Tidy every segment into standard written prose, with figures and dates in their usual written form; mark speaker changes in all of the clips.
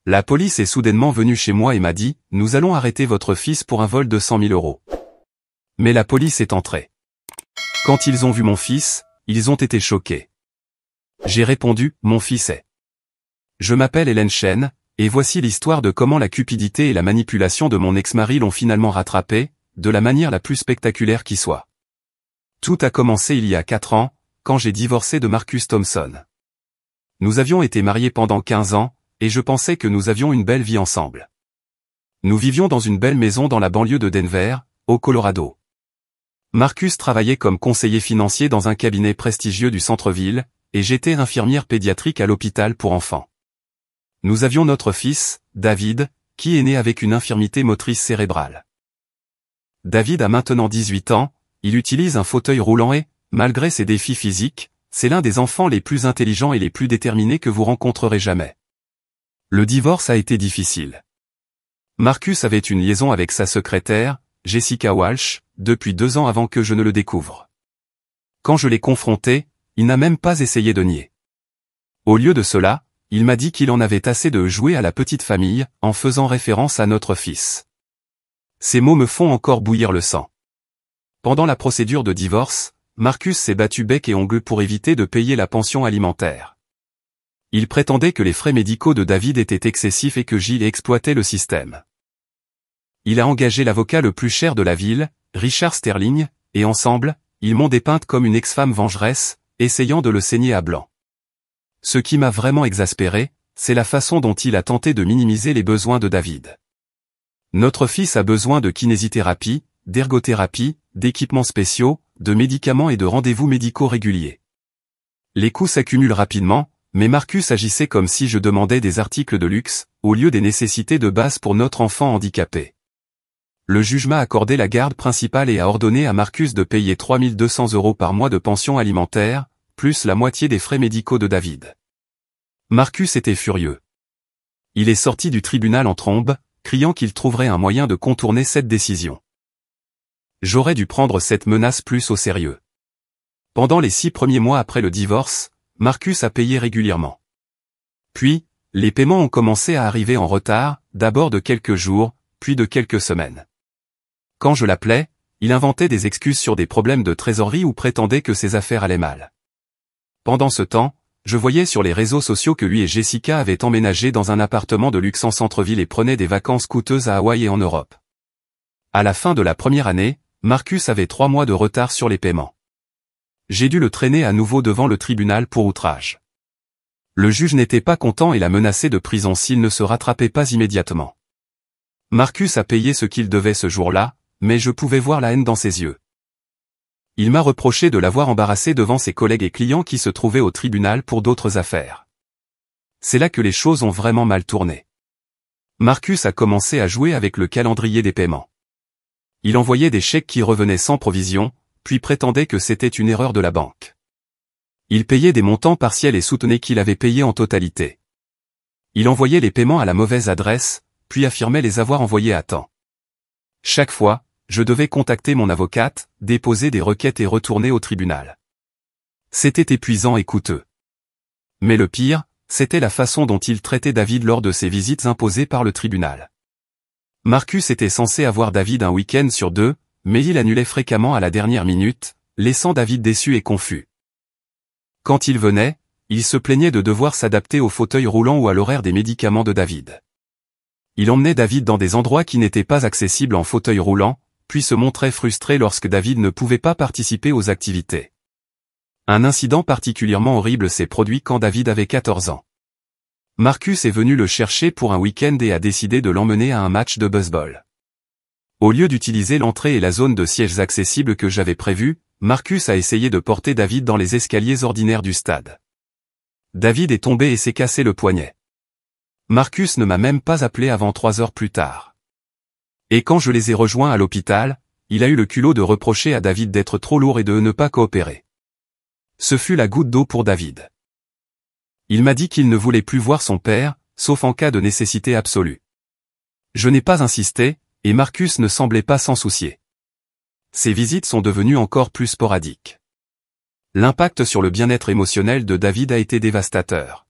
Speaker 1: La police est soudainement venue chez moi et m'a dit « Nous allons arrêter votre fils pour un vol de 100 000 euros. » Mais la police est entrée. Quand ils ont vu mon fils, ils ont été choqués. J'ai répondu « Mon fils est. » Je m'appelle Hélène Chen, et voici l'histoire de comment la cupidité et la manipulation de mon ex-mari l'ont finalement rattrapé, de la manière la plus spectaculaire qui soit. Tout a commencé il y a 4 ans, quand j'ai divorcé de Marcus Thompson. Nous avions été mariés pendant 15 ans, et je pensais que nous avions une belle vie ensemble. Nous vivions dans une belle maison dans la banlieue de Denver, au Colorado. Marcus travaillait comme conseiller financier dans un cabinet prestigieux du centre-ville, et j'étais infirmière pédiatrique à l'hôpital pour enfants. Nous avions notre fils, David, qui est né avec une infirmité motrice cérébrale. David a maintenant 18 ans, il utilise un fauteuil roulant et, malgré ses défis physiques, c'est l'un des enfants les plus intelligents et les plus déterminés que vous rencontrerez jamais. Le divorce a été difficile. Marcus avait une liaison avec sa secrétaire, Jessica Walsh, depuis 2 ans avant que je ne le découvre. Quand je l'ai confronté, il n'a même pas essayé de nier. Au lieu de cela, il m'a dit qu'il en avait assez de jouer à la petite famille, en faisant référence à notre fils. Ces mots me font encore bouillir le sang. Pendant la procédure de divorce, Marcus s'est battu bec et ongles pour éviter de payer la pension alimentaire. Il prétendait que les frais médicaux de David étaient excessifs et que Gilles exploitait le système. Il a engagé l'avocat le plus cher de la ville, Richard Sterling, et ensemble, ils m'ont dépeinte comme une ex-femme vengeresse, essayant de le saigner à blanc. Ce qui m'a vraiment exaspéré, c'est la façon dont il a tenté de minimiser les besoins de David. Notre fils a besoin de kinésithérapie, d'ergothérapie, d'équipements spéciaux, de médicaments et de rendez-vous médicaux réguliers. Les coûts s'accumulent rapidement, mais Marcus agissait comme si je demandais des articles de luxe, au lieu des nécessités de base pour notre enfant handicapé. Le juge m'a accordé la garde principale et a ordonné à Marcus de payer 3 200 € par mois de pension alimentaire, plus la moitié des frais médicaux de David. Marcus était furieux. Il est sorti du tribunal en trombe, criant qu'il trouverait un moyen de contourner cette décision. J'aurais dû prendre cette menace plus au sérieux. Pendant les 6 premiers mois après le divorce, Marcus a payé régulièrement. Puis, les paiements ont commencé à arriver en retard, d'abord de quelques jours, puis de quelques semaines. Quand je l'appelais, il inventait des excuses sur des problèmes de trésorerie ou prétendait que ses affaires allaient mal. Pendant ce temps, je voyais sur les réseaux sociaux que lui et Jessica avaient emménagé dans un appartement de luxe en centre-ville et prenaient des vacances coûteuses à Hawaï et en Europe. À la fin de la première année, Marcus avait 3 mois de retard sur les paiements. J'ai dû le traîner à nouveau devant le tribunal pour outrage. Le juge n'était pas content et l'a menacé de prison s'il ne se rattrapait pas immédiatement. Marcus a payé ce qu'il devait ce jour-là, mais je pouvais voir la haine dans ses yeux. Il m'a reproché de l'avoir embarrassé devant ses collègues et clients qui se trouvaient au tribunal pour d'autres affaires. C'est là que les choses ont vraiment mal tourné. Marcus a commencé à jouer avec le calendrier des paiements. Il envoyait des chèques qui revenaient sans provision, puis prétendait que c'était une erreur de la banque. Il payait des montants partiels et soutenait qu'il avait payé en totalité. Il envoyait les paiements à la mauvaise adresse, puis affirmait les avoir envoyés à temps. Chaque fois, je devais contacter mon avocate, déposer des requêtes et retourner au tribunal. C'était épuisant et coûteux. Mais le pire, c'était la façon dont il traitait David lors de ses visites imposées par le tribunal. Marcus était censé avoir David un week-end sur 2, mais il annulait fréquemment à la dernière minute, laissant David déçu et confus. Quand il venait, il se plaignait de devoir s'adapter au fauteuil roulant ou à l'horaire des médicaments de David. Il emmenait David dans des endroits qui n'étaient pas accessibles en fauteuil roulant, puis se montrait frustré lorsque David ne pouvait pas participer aux activités. Un incident particulièrement horrible s'est produit quand David avait 14 ans. Marcus est venu le chercher pour un week-end et a décidé de l'emmener à un match de baseball. Au lieu d'utiliser l'entrée et la zone de sièges accessibles que j'avais prévues, Marcus a essayé de porter David dans les escaliers ordinaires du stade. David est tombé et s'est cassé le poignet. Marcus ne m'a même pas appelé avant 3 heures plus tard. Et quand je les ai rejoints à l'hôpital, il a eu le culot de reprocher à David d'être trop lourd et de ne pas coopérer. Ce fut la goutte d'eau pour David. Il m'a dit qu'il ne voulait plus voir son père, sauf en cas de nécessité absolue. Je n'ai pas insisté, et Marcus ne semblait pas s'en soucier. Ses visites sont devenues encore plus sporadiques. L'impact sur le bien-être émotionnel de David a été dévastateur.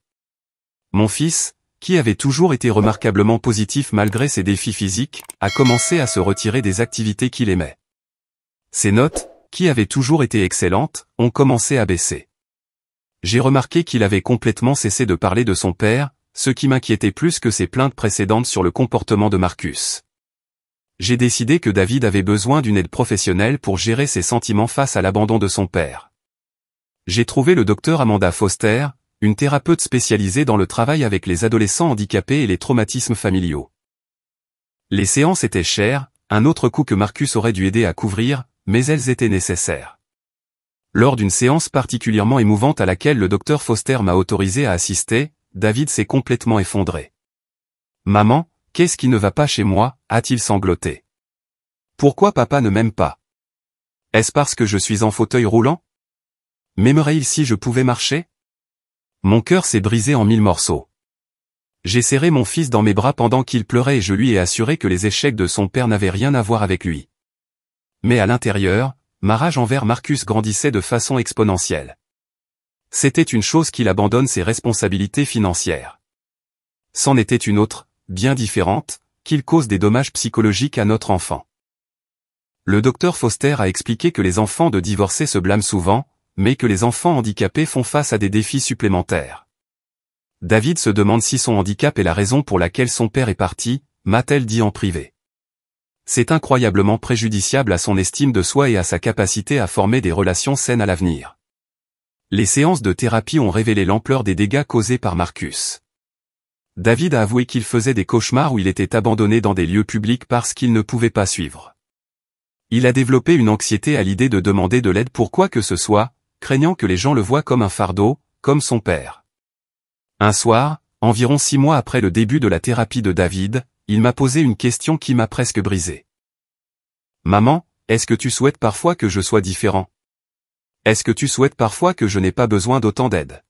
Speaker 1: Mon fils, qui avait toujours été remarquablement positif malgré ses défis physiques, a commencé à se retirer des activités qu'il aimait. Ses notes, qui avaient toujours été excellentes, ont commencé à baisser. J'ai remarqué qu'il avait complètement cessé de parler de son père, ce qui m'inquiétait plus que ses plaintes précédentes sur le comportement de Marcus. J'ai décidé que David avait besoin d'une aide professionnelle pour gérer ses sentiments face à l'abandon de son père. J'ai trouvé le docteur Amanda Foster, une thérapeute spécialisée dans le travail avec les adolescents handicapés et les traumatismes familiaux. Les séances étaient chères, un autre coût que Marcus aurait dû aider à couvrir, mais elles étaient nécessaires. Lors d'une séance particulièrement émouvante à laquelle le docteur Foster m'a autorisé à assister, David s'est complètement effondré. « Maman, qu'est-ce qui ne va pas chez moi ?» a-t-il sangloté. « Pourquoi papa ne m'aime pas? Est-ce parce que je suis en fauteuil roulant? M'aimerait-il si je pouvais marcher? Mon cœur s'est brisé en 1000 morceaux. J'ai serré mon fils dans mes bras pendant qu'il pleurait et je lui ai assuré que les échecs de son père n'avaient rien à voir avec lui. Mais à l'intérieur, ma rage envers Marcus grandissait de façon exponentielle. C'était une chose qu'il abandonne ses responsabilités financières. C'en était une autre, bien différente, qu'il cause des dommages psychologiques à notre enfant. Le docteur Foster a expliqué que les enfants de divorcés se blâment souvent, mais que les enfants handicapés font face à des défis supplémentaires. David se demande si son handicap est la raison pour laquelle son père est parti, m'a-t-elle dit en privé. C'est incroyablement préjudiciable à son estime de soi et à sa capacité à former des relations saines à l'avenir. Les séances de thérapie ont révélé l'ampleur des dégâts causés par Marcus. David a avoué qu'il faisait des cauchemars où il était abandonné dans des lieux publics parce qu'il ne pouvait pas suivre. Il a développé une anxiété à l'idée de demander de l'aide pour quoi que ce soit, craignant que les gens le voient comme un fardeau, comme son père. Un soir, environ 6 mois après le début de la thérapie de David, il m'a posé une question qui m'a presque brisé. « Maman, est-ce que tu souhaites parfois que je sois différent? Est-ce que tu souhaites parfois que je n'ai pas besoin d'autant d'aide ?»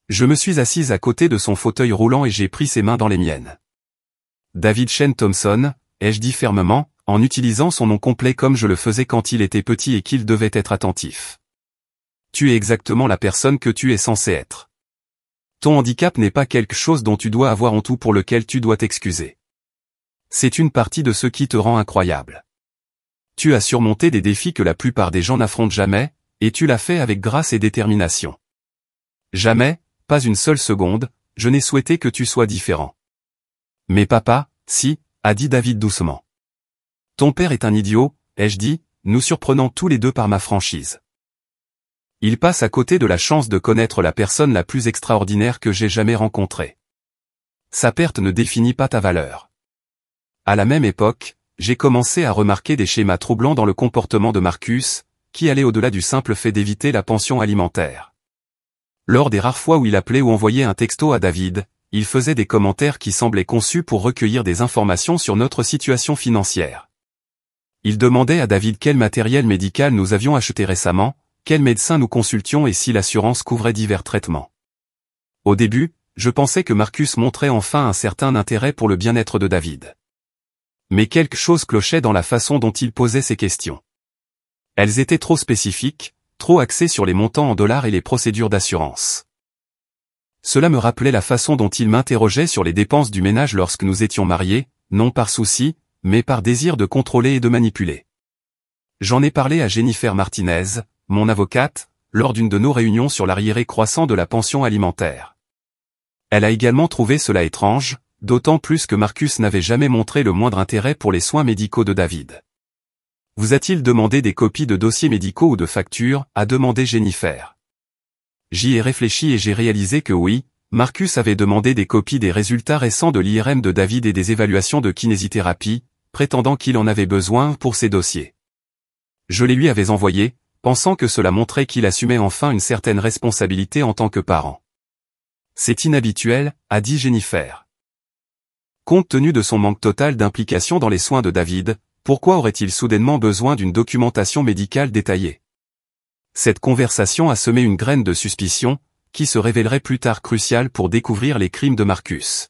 Speaker 1: Je me suis assise à côté de son fauteuil roulant et j'ai pris ses mains dans les miennes. « David Shane Thompson », ai-je dit fermement, en utilisant son nom complet comme je le faisais quand il était petit et qu'il devait être attentif. Tu es exactement la personne que tu es censé être. Ton handicap n'est pas quelque chose dont tu dois avoir honte ou pour lequel tu dois t'excuser. C'est une partie de ce qui te rend incroyable. Tu as surmonté des défis que la plupart des gens n'affrontent jamais, et tu l'as fait avec grâce et détermination. Jamais, pas une seule seconde, je n'ai souhaité que tu sois différent. Mais papa, si, a dit David doucement. Ton père est un idiot, ai-je dit, nous surprenant tous les deux par ma franchise. Il passe à côté de la chance de connaître la personne la plus extraordinaire que j'ai jamais rencontrée. Sa perte ne définit pas ta valeur. À la même époque, j'ai commencé à remarquer des schémas troublants dans le comportement de Marcus, qui allaient au-delà du simple fait d'éviter la pension alimentaire. Lors des rares fois où il appelait ou envoyait un texto à David, il faisait des commentaires qui semblaient conçus pour recueillir des informations sur notre situation financière. Il demandait à David quel matériel médical nous avions acheté récemment, quel médecin nous consultions et si l'assurance couvrait divers traitements. Au début, je pensais que Marcus montrait enfin un certain intérêt pour le bien-être de David. Mais quelque chose clochait dans la façon dont il posait ses questions. Elles étaient trop spécifiques, trop axées sur les montants en dollars et les procédures d'assurance. Cela me rappelait la façon dont il m'interrogeait sur les dépenses du ménage lorsque nous étions mariés, non par souci, mais par désir de contrôler et de manipuler. J'en ai parlé à Jennifer Martinez, mon avocate, lors d'une de nos réunions sur l'arriéré croissant de la pension alimentaire. Elle a également trouvé cela étrange, d'autant plus que Marcus n'avait jamais montré le moindre intérêt pour les soins médicaux de David. Vous a-t-il demandé des copies de dossiers médicaux ou de factures, a demandé Jennifer. J'y ai réfléchi et j'ai réalisé que oui, Marcus avait demandé des copies des résultats récents de l'IRM de David et des évaluations de kinésithérapie, prétendant qu'il en avait besoin pour ses dossiers. Je les lui avais envoyés, pensant que cela montrait qu'il assumait enfin une certaine responsabilité en tant que parent. C'est inhabituel, a dit Jennifer. Compte tenu de son manque total d'implication dans les soins de David, pourquoi aurait-il soudainement besoin d'une documentation médicale détaillée? Cette conversation a semé une graine de suspicion, qui se révélerait plus tard cruciale pour découvrir les crimes de Marcus.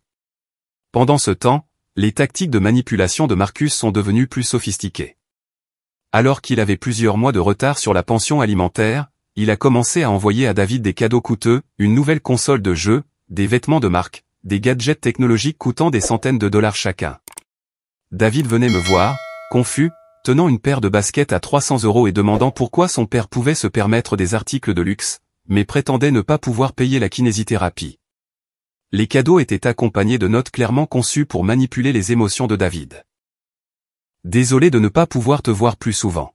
Speaker 1: Pendant ce temps, les tactiques de manipulation de Marcus sont devenues plus sophistiquées. Alors qu'il avait plusieurs mois de retard sur la pension alimentaire, il a commencé à envoyer à David des cadeaux coûteux, une nouvelle console de jeu, des vêtements de marque, des gadgets technologiques coûtant des centaines de dollars chacun. David venait me voir, confus, tenant une paire de baskets à 300 € et demandant pourquoi son père pouvait se permettre des articles de luxe, mais prétendait ne pas pouvoir payer la kinésithérapie. Les cadeaux étaient accompagnés de notes clairement conçues pour manipuler les émotions de David. Désolé de ne pas pouvoir te voir plus souvent.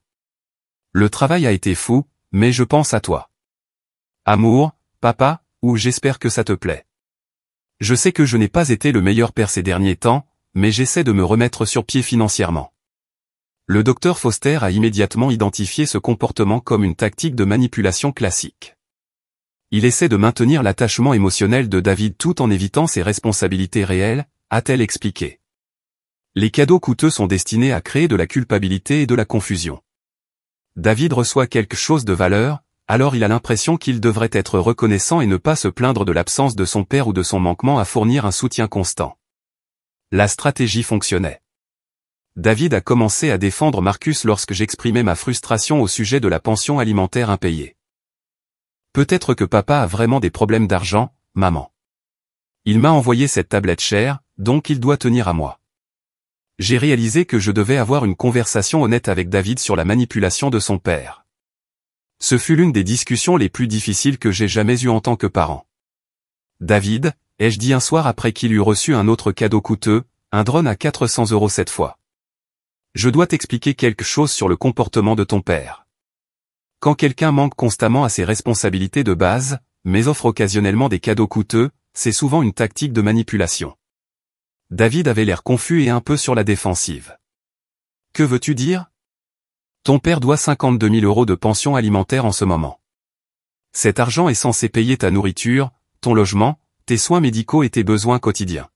Speaker 1: Le travail a été fou, mais je pense à toi. Amour, papa, ou j'espère que ça te plaît. Je sais que je n'ai pas été le meilleur père ces derniers temps, mais j'essaie de me remettre sur pied financièrement. Le docteur Foster a immédiatement identifié ce comportement comme une tactique de manipulation classique. Il essaie de maintenir l'attachement émotionnel de David tout en évitant ses responsabilités réelles, a-t-elle expliqué. Les cadeaux coûteux sont destinés à créer de la culpabilité et de la confusion. David reçoit quelque chose de valeur, alors il a l'impression qu'il devrait être reconnaissant et ne pas se plaindre de l'absence de son père ou de son manquement à fournir un soutien constant. La stratégie fonctionnait. David a commencé à défendre Marcus lorsque j'exprimais ma frustration au sujet de la pension alimentaire impayée. Peut-être que papa a vraiment des problèmes d'argent, maman. Il m'a envoyé cette tablette chère, donc il doit tenir à moi. J'ai réalisé que je devais avoir une conversation honnête avec David sur la manipulation de son père. Ce fut l'une des discussions les plus difficiles que j'ai jamais eues en tant que parent. David, ai-je dit un soir après qu'il eut reçu un autre cadeau coûteux, un drone à 400 € cette fois. Je dois t'expliquer quelque chose sur le comportement de ton père. Quand quelqu'un manque constamment à ses responsabilités de base, mais offre occasionnellement des cadeaux coûteux, c'est souvent une tactique de manipulation. David avait l'air confus et un peu sur la défensive. Que veux-tu dire? Ton père doit 52 000 € de pension alimentaire en ce moment. Cet argent est censé payer ta nourriture, ton logement, tes soins médicaux et tes besoins quotidiens.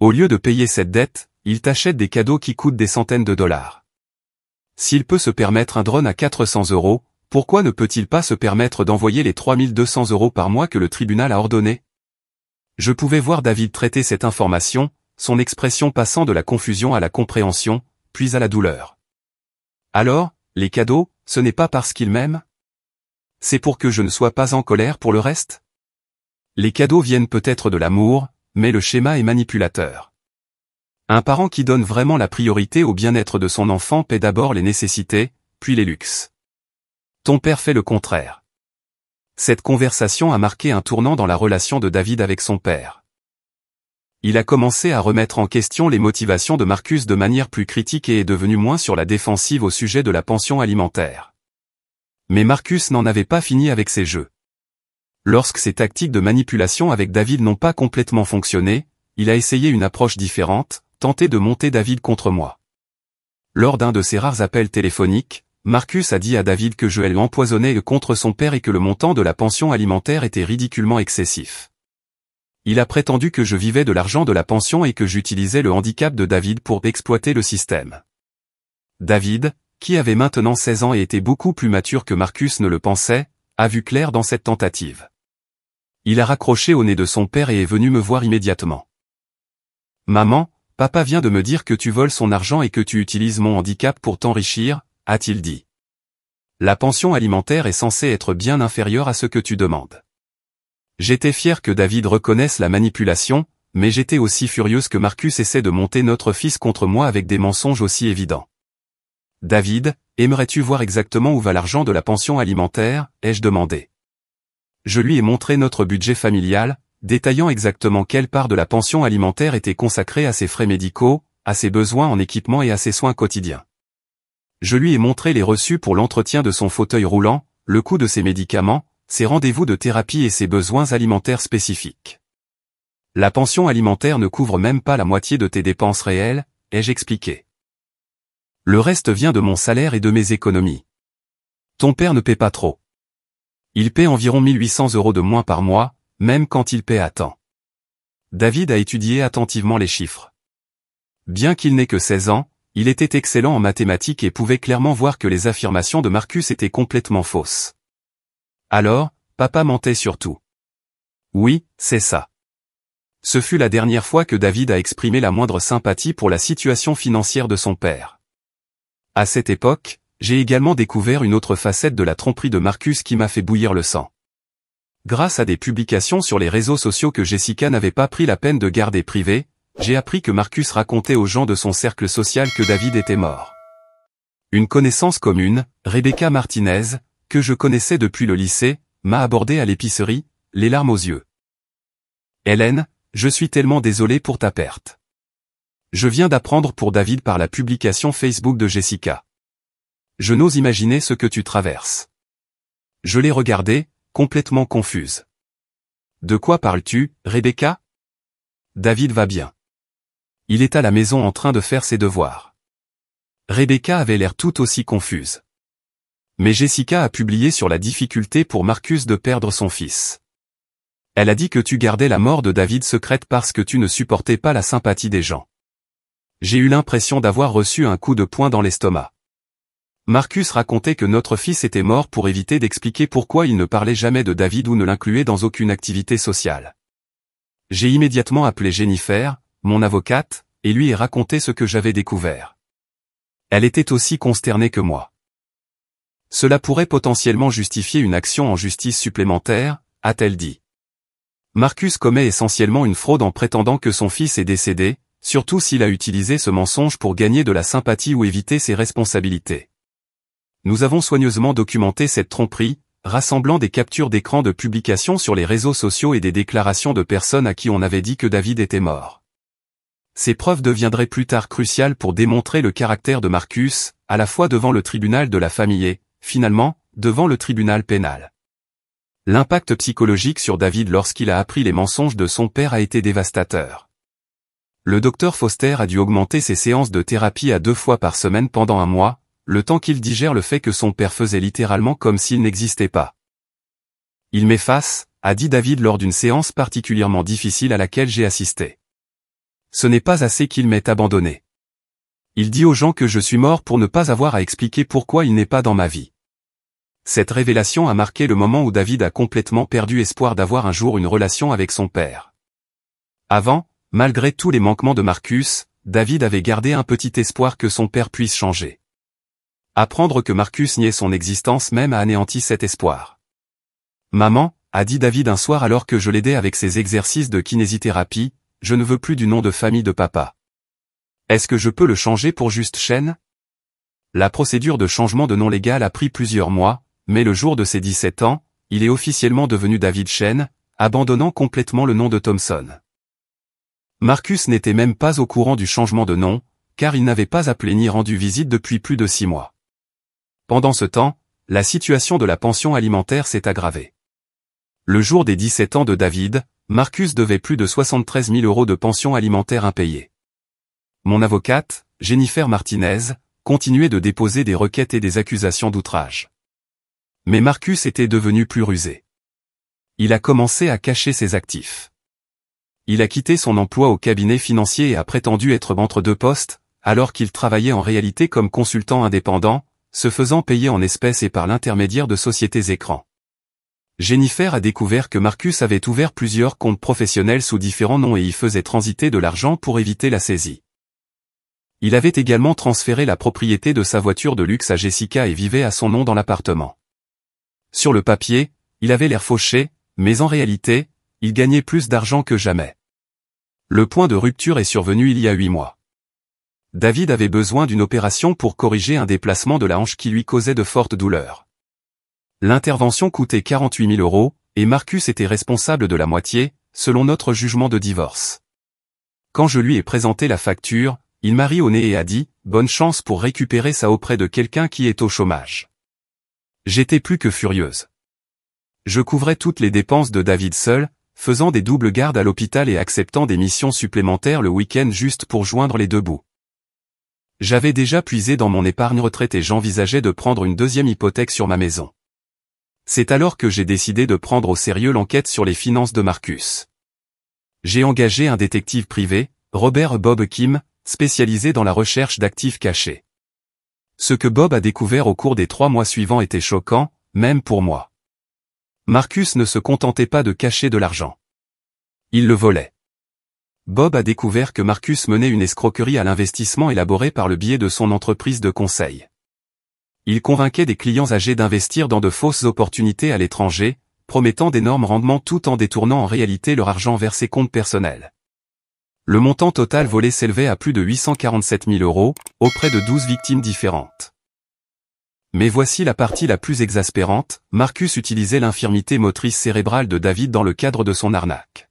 Speaker 1: Au lieu de payer cette dette, il t'achète des cadeaux qui coûtent des centaines de dollars. S'il peut se permettre un drone à 400 €, pourquoi ne peut-il pas se permettre d'envoyer les 3200 € par mois que le tribunal a ordonné? Je pouvais voir David traiter cette information, son expression passant de la confusion à la compréhension, puis à la douleur. Alors, les cadeaux, ce n'est pas parce qu'il m'aime? C'est pour que je ne sois pas en colère pour le reste? Les cadeaux viennent peut-être de l'amour, mais le schéma est manipulateur. Un parent qui donne vraiment la priorité au bien-être de son enfant paie d'abord les nécessités, puis les luxes. Ton père fait le contraire. Cette conversation a marqué un tournant dans la relation de David avec son père. Il a commencé à remettre en question les motivations de Marcus de manière plus critique et est devenu moins sur la défensive au sujet de la pension alimentaire. Mais Marcus n'en avait pas fini avec ses jeux. Lorsque ses tactiques de manipulation avec David n'ont pas complètement fonctionné, il a essayé une approche différente, tenté de monter David contre moi. Lors d'un de ses rares appels téléphoniques, Marcus a dit à David que je l'empoisonnais contre son père et que le montant de la pension alimentaire était ridiculement excessif. Il a prétendu que je vivais de l'argent de la pension et que j'utilisais le handicap de David pour exploiter le système. David, qui avait maintenant 16 ans et était beaucoup plus mature que Marcus ne le pensait, a vu clair dans cette tentative. Il a raccroché au nez de son père et est venu me voir immédiatement. « Maman, papa vient de me dire que tu voles son argent et que tu utilises mon handicap pour t'enrichir, » a-t-il dit. La pension alimentaire est censée être bien inférieure à ce que tu demandes. J'étais fier que David reconnaisse la manipulation, mais j'étais aussi furieuse que Marcus essaie de monter notre fils contre moi avec des mensonges aussi évidents. David, aimerais-tu voir exactement où va l'argent de la pension alimentaire, ai-je demandé. Je lui ai montré notre budget familial, détaillant exactement quelle part de la pension alimentaire était consacrée à ses frais médicaux, à ses besoins en équipement et à ses soins quotidiens. Je lui ai montré les reçus pour l'entretien de son fauteuil roulant, le coût de ses médicaments, ses rendez-vous de thérapie et ses besoins alimentaires spécifiques. La pension alimentaire ne couvre même pas la moitié de tes dépenses réelles, ai-je expliqué. Le reste vient de mon salaire et de mes économies. Ton père ne paie pas trop. Il paie environ 1800 € de moins par mois, même quand il paie à temps. David a étudié attentivement les chiffres. Bien qu'il n'ait que 16 ans, il était excellent en mathématiques et pouvait clairement voir que les affirmations de Marcus étaient complètement fausses. Alors, papa mentait sur tout. Oui, c'est ça. Ce fut la dernière fois que David a exprimé la moindre sympathie pour la situation financière de son père. À cette époque, j'ai également découvert une autre facette de la tromperie de Marcus qui m'a fait bouillir le sang. Grâce à des publications sur les réseaux sociaux que Jessica n'avait pas pris la peine de garder privées, j'ai appris que Marcus racontait aux gens de son cercle social que David était mort. Une connaissance commune, Rebecca Martinez, que je connaissais depuis le lycée, m'a abordé à l'épicerie, les larmes aux yeux. Hélène, je suis tellement désolé pour ta perte. Je viens d'apprendre pour David par la publication Facebook de Jessica. Je n'ose imaginer ce que tu traverses. Je l'ai regardée, complètement confuse. De quoi parles-tu, Rebecca? David va bien. Il est à la maison en train de faire ses devoirs. Rebecca avait l'air tout aussi confuse. Mais Jessica a publié sur la difficulté pour Marcus de perdre son fils. Elle a dit que tu gardais la mort de David secrète parce que tu ne supportais pas la sympathie des gens. J'ai eu l'impression d'avoir reçu un coup de poing dans l'estomac. Marcus racontait que notre fils était mort pour éviter d'expliquer pourquoi il ne parlait jamais de David ou ne l'incluait dans aucune activité sociale. J'ai immédiatement appelé Jennifer, mon avocate, et lui ai raconté ce que j'avais découvert. Elle était aussi consternée que moi. Cela pourrait potentiellement justifier une action en justice supplémentaire, a-t-elle dit. Marcus commet essentiellement une fraude en prétendant que son fils est décédé, surtout s'il a utilisé ce mensonge pour gagner de la sympathie ou éviter ses responsabilités. Nous avons soigneusement documenté cette tromperie, rassemblant des captures d'écran de publications sur les réseaux sociaux et des déclarations de personnes à qui on avait dit que David était mort. Ces preuves deviendraient plus tard cruciales pour démontrer le caractère de Marcus, à la fois devant le tribunal de la famille et, finalement, devant le tribunal pénal. L'impact psychologique sur David lorsqu'il a appris les mensonges de son père a été dévastateur. Le docteur Foster a dû augmenter ses séances de thérapie à 2 fois par semaine pendant un mois, le temps qu'il digère le fait que son père faisait littéralement comme s'il n'existait pas. Il m'efface, a dit David lors d'une séance particulièrement difficile à laquelle j'ai assisté. Ce n'est pas assez qu'il m'ait abandonné. Il dit aux gens que je suis mort pour ne pas avoir à expliquer pourquoi il n'est pas dans ma vie. Cette révélation a marqué le moment où David a complètement perdu espoir d'avoir un jour une relation avec son père. Avant, malgré tous les manquements de Marcus, David avait gardé un petit espoir que son père puisse changer. Apprendre que Marcus niait son existence même a anéanti cet espoir. « Maman, a dit David un soir alors que je l'aidais avec ses exercices de kinésithérapie, je ne veux plus du nom de famille de papa. Est-ce que je peux le changer pour juste Chen ?» La procédure de changement de nom légal a pris plusieurs mois, mais le jour de ses 17 ans, il est officiellement devenu David Chen, abandonnant complètement le nom de Thompson. Marcus n'était même pas au courant du changement de nom, car il n'avait pas appelé ni rendu visite depuis plus de 6 mois. Pendant ce temps, la situation de la pension alimentaire s'est aggravée. Le jour des 17 ans de David, Marcus devait plus de 73 000 € de pension alimentaire impayée. Mon avocate, Jennifer Martinez, continuait de déposer des requêtes et des accusations d'outrage. Mais Marcus était devenu plus rusé. Il a commencé à cacher ses actifs. Il a quitté son emploi au cabinet financier et a prétendu être entre 2 postes, alors qu'il travaillait en réalité comme consultant indépendant, se faisant payer en espèces et par l'intermédiaire de sociétés écrans. Jennifer a découvert que Marcus avait ouvert plusieurs comptes professionnels sous différents noms et y faisait transiter de l'argent pour éviter la saisie. Il avait également transféré la propriété de sa voiture de luxe à Jessica et vivait à son nom dans l'appartement. Sur le papier, il avait l'air fauché, mais en réalité, il gagnait plus d'argent que jamais. Le point de rupture est survenu il y a 8 mois. David avait besoin d'une opération pour corriger un déplacement de la hanche qui lui causait de fortes douleurs. L'intervention coûtait 48 000 € et Marcus était responsable de la moitié, selon notre jugement de divorce. Quand je lui ai présenté la facture, il m'a ri au nez et a dit « Bonne chance pour récupérer ça auprès de quelqu'un qui est au chômage ». J'étais plus que furieuse. Je couvrais toutes les dépenses de David seul, faisant des doubles gardes à l'hôpital et acceptant des missions supplémentaires le week-end juste pour joindre les 2 bouts. J'avais déjà puisé dans mon épargne retraite et j'envisageais de prendre une 2e hypothèque sur ma maison. C'est alors que j'ai décidé de prendre au sérieux l'enquête sur les finances de Marcus. J'ai engagé un détective privé, Robert Bob Kim, spécialisé dans la recherche d'actifs cachés. Ce que Bob a découvert au cours des 3 mois suivants était choquant, même pour moi. Marcus ne se contentait pas de cacher de l'argent. Il le volait. Bob a découvert que Marcus menait une escroquerie à l'investissement élaborée par le biais de son entreprise de conseil. Il convainquait des clients âgés d'investir dans de fausses opportunités à l'étranger, promettant d'énormes rendements tout en détournant en réalité leur argent vers ses comptes personnels. Le montant total volé s'élevait à plus de 847 000 €, auprès de 12 victimes différentes. Mais voici la partie la plus exaspérante, Marcus utilisait l'infirmité motrice cérébrale de David dans le cadre de son arnaque.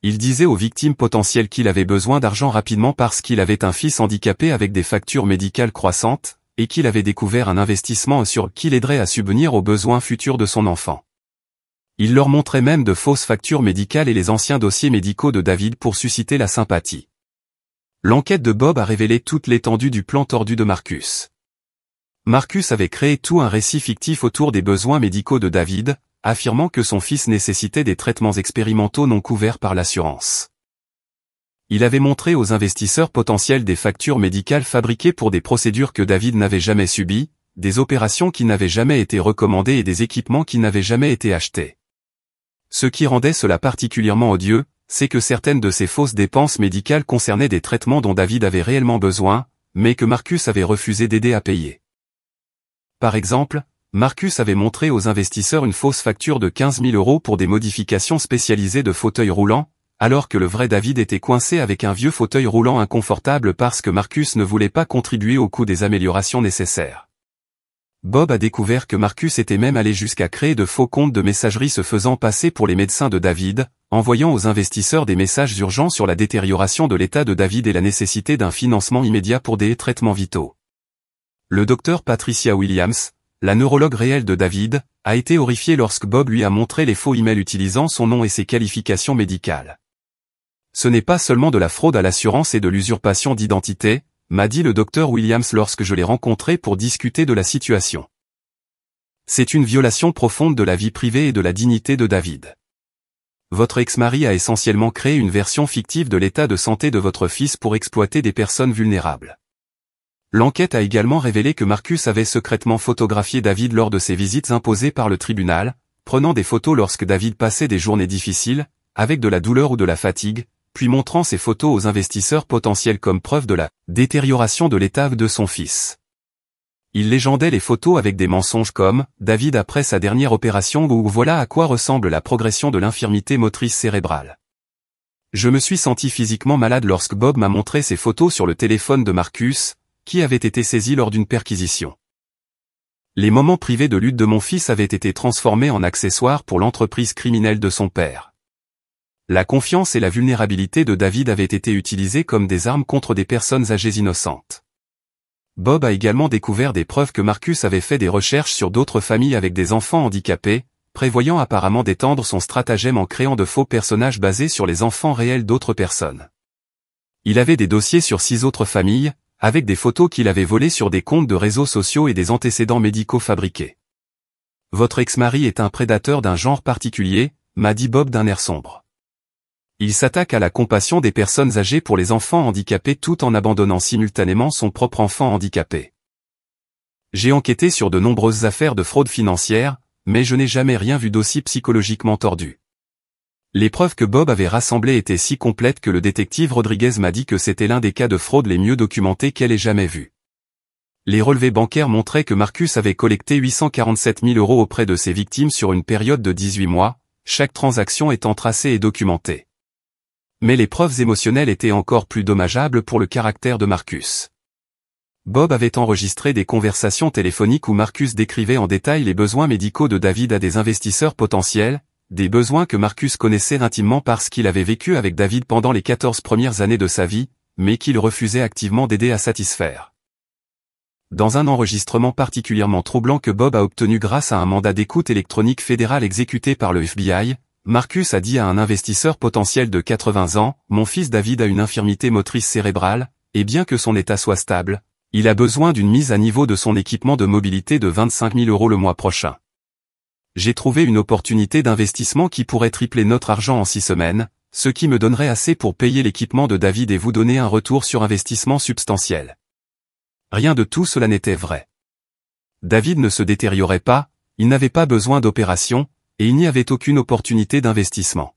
Speaker 1: Il disait aux victimes potentielles qu'il avait besoin d'argent rapidement parce qu'il avait un fils handicapé avec des factures médicales croissantes, et qu'il avait découvert un investissement sûr qui l'aiderait à subvenir aux besoins futurs de son enfant. Il leur montrait même de fausses factures médicales et les anciens dossiers médicaux de David pour susciter la sympathie. L'enquête de Bob a révélé toute l'étendue du plan tordu de Marcus. Marcus avait créé tout un récit fictif autour des besoins médicaux de David, affirmant que son fils nécessitait des traitements expérimentaux non couverts par l'assurance. Il avait montré aux investisseurs potentiels des factures médicales fabriquées pour des procédures que David n'avait jamais subies, des opérations qui n'avaient jamais été recommandées et des équipements qui n'avaient jamais été achetés. Ce qui rendait cela particulièrement odieux, c'est que certaines de ces fausses dépenses médicales concernaient des traitements dont David avait réellement besoin, mais que Marcus avait refusé d'aider à payer. Par exemple, Marcus avait montré aux investisseurs une fausse facture de 15 000 € pour des modifications spécialisées de fauteuils roulants, alors que le vrai David était coincé avec un vieux fauteuil roulant inconfortable parce que Marcus ne voulait pas contribuer au coût des améliorations nécessaires. Bob a découvert que Marcus était même allé jusqu'à créer de faux comptes de messagerie se faisant passer pour les médecins de David, envoyant aux investisseurs des messages urgents sur la détérioration de l'état de David et la nécessité d'un financement immédiat pour des traitements vitaux. Le docteur Patricia Williams, la neurologue réelle de David, a été horrifiée lorsque Bob lui a montré les faux emails utilisant son nom et ses qualifications médicales. Ce n'est pas seulement de la fraude à l'assurance et de l'usurpation d'identité, m'a dit le docteur Williams lorsque je l'ai rencontré pour discuter de la situation. C'est une violation profonde de la vie privée et de la dignité de David. Votre ex-mari a essentiellement créé une version fictive de l'état de santé de votre fils pour exploiter des personnes vulnérables. L'enquête a également révélé que Marcus avait secrètement photographié David lors de ses visites imposées par le tribunal, prenant des photos lorsque David passait des journées difficiles, avec de la douleur ou de la fatigue, puis montrant ces photos aux investisseurs potentiels comme preuve de la détérioration de l'état de son fils. Il légendait les photos avec des mensonges comme « David après sa dernière opération » ou « Voilà à quoi ressemble la progression de l'infirmité motrice cérébrale ». Je me suis senti physiquement malade lorsque Bob m'a montré ces photos sur le téléphone de Marcus, qui avait été saisi lors d'une perquisition. Les moments privés de lutte de mon fils avaient été transformés en accessoires pour l'entreprise criminelle de son père. La confiance et la vulnérabilité de David avaient été utilisées comme des armes contre des personnes âgées innocentes. Bob a également découvert des preuves que Marcus avait fait des recherches sur d'autres familles avec des enfants handicapés, prévoyant apparemment d'étendre son stratagème en créant de faux personnages basés sur les enfants réels d'autres personnes. Il avait des dossiers sur 6 autres familles, avec des photos qu'il avait volées sur des comptes de réseaux sociaux et des antécédents médicaux fabriqués. Votre ex-mari est un prédateur d'un genre particulier, m'a dit Bob d'un air sombre. Il s'attaque à la compassion des personnes âgées pour les enfants handicapés tout en abandonnant simultanément son propre enfant handicapé. J'ai enquêté sur de nombreuses affaires de fraude financière, mais je n'ai jamais rien vu d'aussi psychologiquement tordu. Les preuves que Bob avait rassemblées étaient si complètes que le détective Rodriguez m'a dit que c'était l'un des cas de fraude les mieux documentés qu'elle ait jamais vus. Les relevés bancaires montraient que Marcus avait collecté 847 000 € auprès de ses victimes sur une période de 18 mois, chaque transaction étant tracée et documentée. Mais les preuves émotionnelles étaient encore plus dommageables pour le caractère de Marcus. Bob avait enregistré des conversations téléphoniques où Marcus décrivait en détail les besoins médicaux de David à des investisseurs potentiels, des besoins que Marcus connaissait intimement parce qu'il avait vécu avec David pendant les 14 premières années de sa vie, mais qu'il refusait activement d'aider à satisfaire. Dans un enregistrement particulièrement troublant que Bob a obtenu grâce à un mandat d'écoute électronique fédéral exécuté par le FBI, Marcus a dit à un investisseur potentiel de 80 ans, « Mon fils David a une infirmité motrice cérébrale, et bien que son état soit stable, il a besoin d'une mise à niveau de son équipement de mobilité de 25 000 € le mois prochain. J'ai trouvé une opportunité d'investissement qui pourrait tripler notre argent en 6 semaines, ce qui me donnerait assez pour payer l'équipement de David et vous donner un retour sur investissement substantiel. » Rien de tout cela n'était vrai. David ne se détériorait pas, il n'avait pas besoin d'opération, et il n'y avait aucune opportunité d'investissement.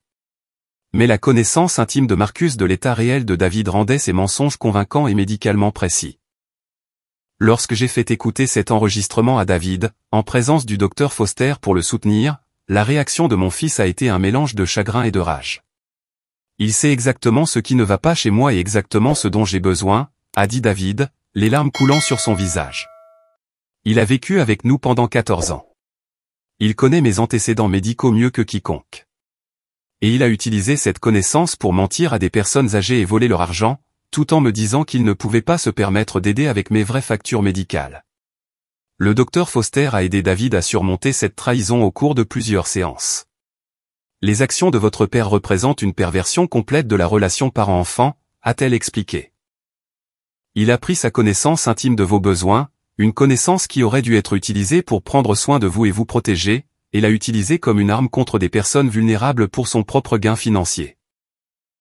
Speaker 1: Mais la connaissance intime de Marcus de l'état réel de David rendait ses mensonges convaincants et médicalement précis. Lorsque j'ai fait écouter cet enregistrement à David, en présence du docteur Foster pour le soutenir, la réaction de mon fils a été un mélange de chagrin et de rage. Il sait exactement ce qui ne va pas chez moi et exactement ce dont j'ai besoin, a dit David, les larmes coulant sur son visage. Il a vécu avec nous pendant 14 ans. Il connaît mes antécédents médicaux mieux que quiconque. Et il a utilisé cette connaissance pour mentir à des personnes âgées et voler leur argent, tout en me disant qu'il ne pouvait pas se permettre d'aider avec mes vraies factures médicales. Le docteur Foster a aidé David à surmonter cette trahison au cours de plusieurs séances. Les actions de votre père représentent une perversion complète de la relation parent-enfant, a-t-elle expliqué. Il a pris sa connaissance intime de vos besoins, une connaissance qui aurait dû être utilisée pour prendre soin de vous et vous protéger, et l'a utilisée comme une arme contre des personnes vulnérables pour son propre gain financier.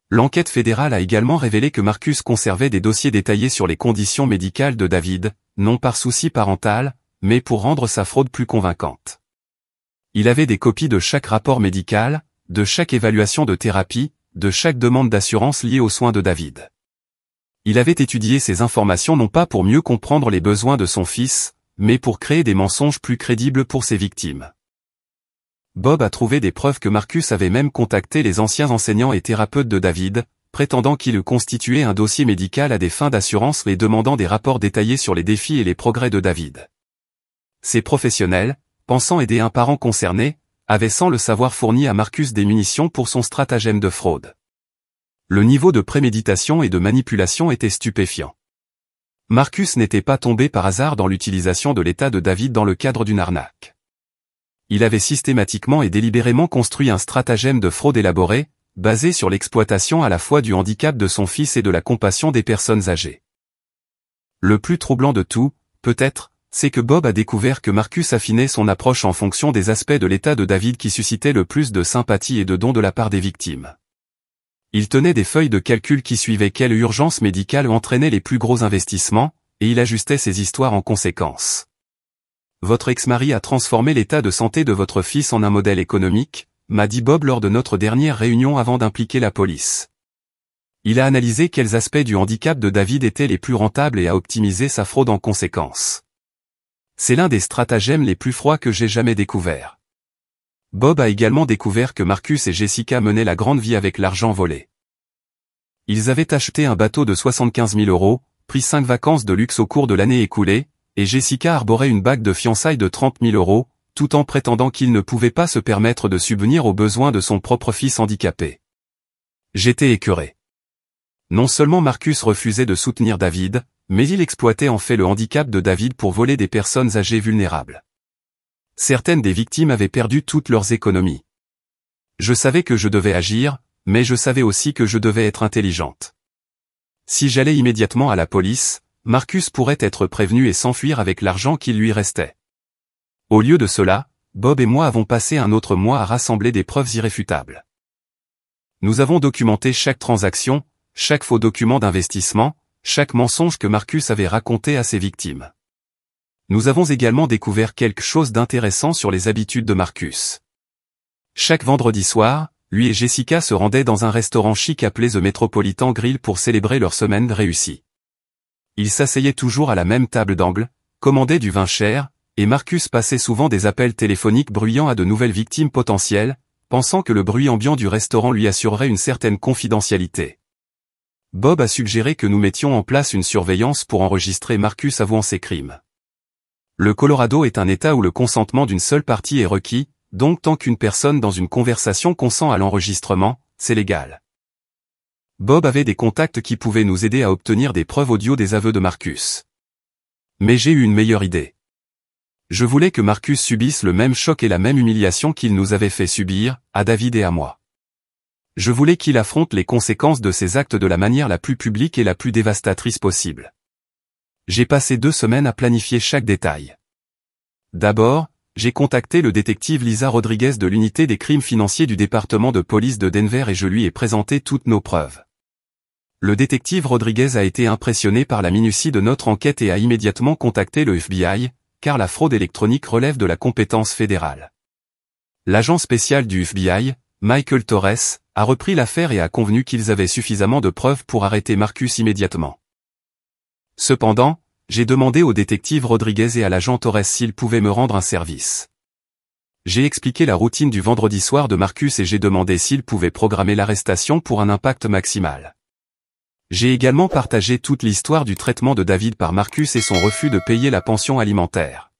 Speaker 1: L'enquête fédérale a également révélé que Marcus conservait des dossiers détaillés sur les conditions médicales de David, non par souci parental, mais pour rendre sa fraude plus convaincante. Il avait des copies de chaque rapport médical, de chaque évaluation de thérapie, de chaque demande d'assurance liée aux soins de David. Il avait étudié ces informations non pas pour mieux comprendre les besoins de son fils, mais pour créer des mensonges plus crédibles pour ses victimes. Bob a trouvé des preuves que Marcus avait même contacté les anciens enseignants et thérapeutes de David, prétendant qu'il eût constitué un dossier médical à des fins d'assurance et demandant des rapports détaillés sur les défis et les progrès de David. Ces professionnels, pensant aider un parent concerné, avaient sans le savoir fourni à Marcus des munitions pour son stratagème de fraude. Le niveau de préméditation et de manipulation était stupéfiant. Marcus n'était pas tombé par hasard dans l'utilisation de l'état de David dans le cadre d'une arnaque. Il avait systématiquement et délibérément construit un stratagème de fraude élaboré, basé sur l'exploitation à la fois du handicap de son fils et de la compassion des personnes âgées. Le plus troublant de tout, peut-être, c'est que Bob a découvert que Marcus affinait son approche en fonction des aspects de l'état de David qui suscitaient le plus de sympathie et de dons de la part des victimes. Il tenait des feuilles de calcul qui suivaient quelle urgence médicale entraînait les plus gros investissements, et il ajustait ses histoires en conséquence. Votre ex-mari a transformé l'état de santé de votre fils en un modèle économique, m'a dit Bob lors de notre dernière réunion avant d'impliquer la police. Il a analysé quels aspects du handicap de David étaient les plus rentables et a optimisé sa fraude en conséquence. C'est l'un des stratagèmes les plus froids que j'ai jamais découverts. Bob a également découvert que Marcus et Jessica menaient la grande vie avec l'argent volé. Ils avaient acheté un bateau de 75 000 €, pris 5 vacances de luxe au cours de l'année écoulée, et Jessica arborait une bague de fiançailles de 30 000 €, tout en prétendant qu'il ne pouvait pas se permettre de subvenir aux besoins de son propre fils handicapé. J'étais écœuré. Non seulement Marcus refusait de soutenir David, mais il exploitait en fait le handicap de David pour voler des personnes âgées vulnérables. Certaines des victimes avaient perdu toutes leurs économies. Je savais que je devais agir, mais je savais aussi que je devais être intelligente. Si j'allais immédiatement à la police, Marcus pourrait être prévenu et s'enfuir avec l'argent qui lui restait. Au lieu de cela, Bob et moi avons passé un autre mois à rassembler des preuves irréfutables. Nous avons documenté chaque transaction, chaque faux document d'investissement, chaque mensonge que Marcus avait raconté à ses victimes. Nous avons également découvert quelque chose d'intéressant sur les habitudes de Marcus. Chaque vendredi soir, lui et Jessica se rendaient dans un restaurant chic appelé The Metropolitan Grill pour célébrer leur semaine réussie. Ils s'asseyaient toujours à la même table d'angle, commandaient du vin cher, et Marcus passait souvent des appels téléphoniques bruyants à de nouvelles victimes potentielles, pensant que le bruit ambiant du restaurant lui assurerait une certaine confidentialité. Bob a suggéré que nous mettions en place une surveillance pour enregistrer Marcus avouant ses crimes. Le Colorado est un État où le consentement d'une seule partie est requis, donc tant qu'une personne dans une conversation consent à l'enregistrement, c'est légal. Bob avait des contacts qui pouvaient nous aider à obtenir des preuves audio des aveux de Marcus. Mais j'ai eu une meilleure idée. Je voulais que Marcus subisse le même choc et la même humiliation qu'il nous avait fait subir, à David et à moi. Je voulais qu'il affronte les conséquences de ses actes de la manière la plus publique et la plus dévastatrice possible. J'ai passé 2 semaines à planifier chaque détail. D'abord, j'ai contacté le détective Lisa Rodriguez de l'unité des crimes financiers du département de police de Denver et je lui ai présenté toutes nos preuves. Le détective Rodriguez a été impressionné par la minutie de notre enquête et a immédiatement contacté le FBI, car la fraude électronique relève de la compétence fédérale. L'agent spécial du FBI, Michael Torres, a repris l'affaire et a convenu qu'ils avaient suffisamment de preuves pour arrêter Marcus immédiatement. Cependant, j'ai demandé au détective Rodriguez et à l'agent Torres s'ils pouvaient me rendre un service. J'ai expliqué la routine du vendredi soir de Marcus et j'ai demandé s'il pouvait programmer l'arrestation pour un impact maximal. J'ai également partagé toute l'histoire du traitement de David par Marcus et son refus de payer la pension alimentaire.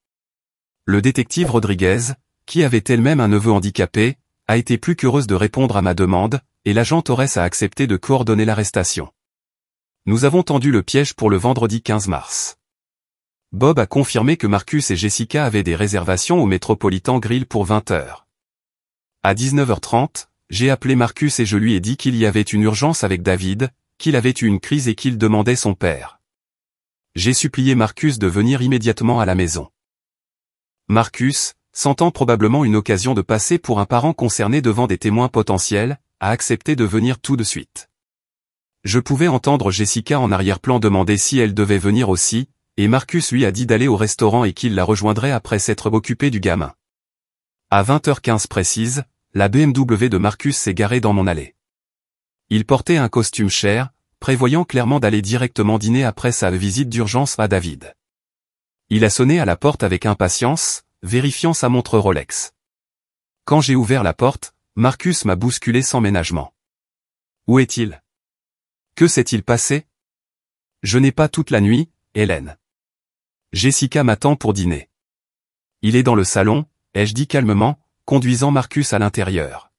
Speaker 1: Le détective Rodriguez, qui avait elle-même un neveu handicapé, a été plus qu'heureuse de répondre à ma demande, et l'agent Torres a accepté de coordonner l'arrestation. Nous avons tendu le piège pour le vendredi 15 mars. Bob a confirmé que Marcus et Jessica avaient des réservations au Metropolitan Grill pour 20h. À 19h30, j'ai appelé Marcus et je lui ai dit qu'il y avait une urgence avec David, qu'il avait eu une crise et qu'il demandait son père. J'ai supplié Marcus de venir immédiatement à la maison. Marcus, sentant probablement une occasion de passer pour un parent concerné devant des témoins potentiels, a accepté de venir tout de suite. Je pouvais entendre Jessica en arrière-plan demander si elle devait venir aussi, et Marcus lui a dit d'aller au restaurant et qu'il la rejoindrait après s'être occupé du gamin. À 20h15 précise, la BMW de Marcus s'est garée dans mon allée. Il portait un costume cher, prévoyant clairement d'aller directement dîner après sa visite d'urgence à David. Il a sonné à la porte avec impatience, vérifiant sa montre Rolex. Quand j'ai ouvert la porte, Marcus m'a bousculé sans ménagement. Où est-il? Que s'est-il passé? Je n'ai pas toute la nuit, Hélène. Jessica m'attend pour dîner. Il est dans le salon, ai-je dit calmement, conduisant Marcus à l'intérieur.